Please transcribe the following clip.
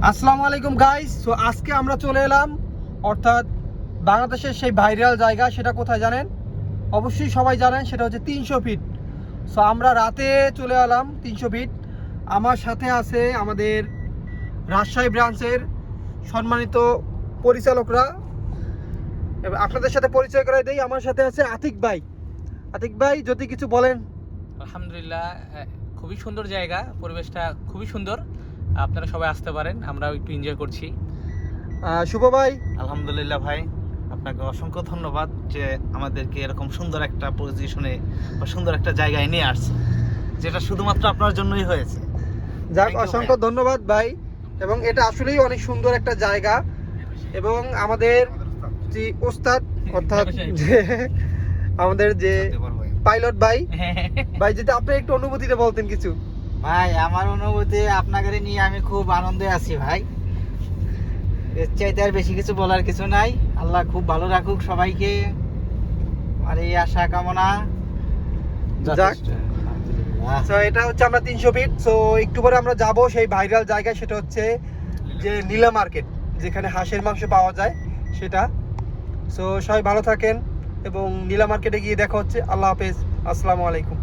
আসসালামু আলাইকুম guys. So আজকে আমরা চলে এলাম অর্থাৎ বাংলাদেশের সেই ভাইরাল জায়গা, সেটা কোথায় জানেন? অবশ্যই সবাই জানেন, সেটা হচ্ছে 300 ফিট। সো আমরা রাতে চলে এলাম 300 ফিট। আমার সাথে আছে আমাদের রাজশাহী ব্রাঞ্চের সম্মানিত পরিচালকরা, এবং আপনাদের সাথে পরিচয় করে দেই। আমার সাথে আছে আতিক ভাই। আতিক ভাই, যদি কিছু বলেন। আলহামদুলিল্লাহ, খুবই সুন্দর জায়গা, পরিবেশটা খুবই সুন্দর। আপনারা সবাই আসতে পারেন, আমরাও একটু এনজয় করছি। শুভ ভাই। আলহামদুলিল্লাহ ভাই, আপনাকে অসংখ্য ধন্যবাদ যে আমাদেরকে এরকম সুন্দর একটা পজিশনে বা সুন্দর একটা জায়গায় নিয়ে আসছে, যেটা শুধুমাত্র আপনার জন্যই হয়েছে। যাক, Thank you অসংখ্য ভাই। ধন্যবাদ ভাই। এবং এটা আসলেই অনেক সুন্দর একটা জায়গা। এবং আমাদের যে ওস্তাদ অর্থাৎ যে আমাদের যে পাইলট ভাই, ভাই যদি আপনি একটু অনুভূতিটা বলতেন কিছু। ভাই, আমার অনুভূতি আপনাদের নিয়ে আমি খুব আনন্দে আছি ভাই। এর চাইতে আর বেশি কিছু বলার কিছু নাই। আল্লাহ খুব ভালো রাখুক সবাইকে, আর এই আশা কামনা। যাক, আলহামদুলিল্লাহ। তো এটা হচ্ছে আমরা 300 ফিট। সো একটু পরে আমরা যাব সেই ভাইরাল জায়গায়, সেটা হচ্ছে যে নীলা মার্কেট, যেখানে হাঁসের মাংস পাওয়া যায় সেটা। সো সবাই ভালো থাকেন এবং নীলা মার্কেটে গিয়ে দেখা হচ্ছে। আল্লাহ হাফেজ, আসসালামু আলাইকুম।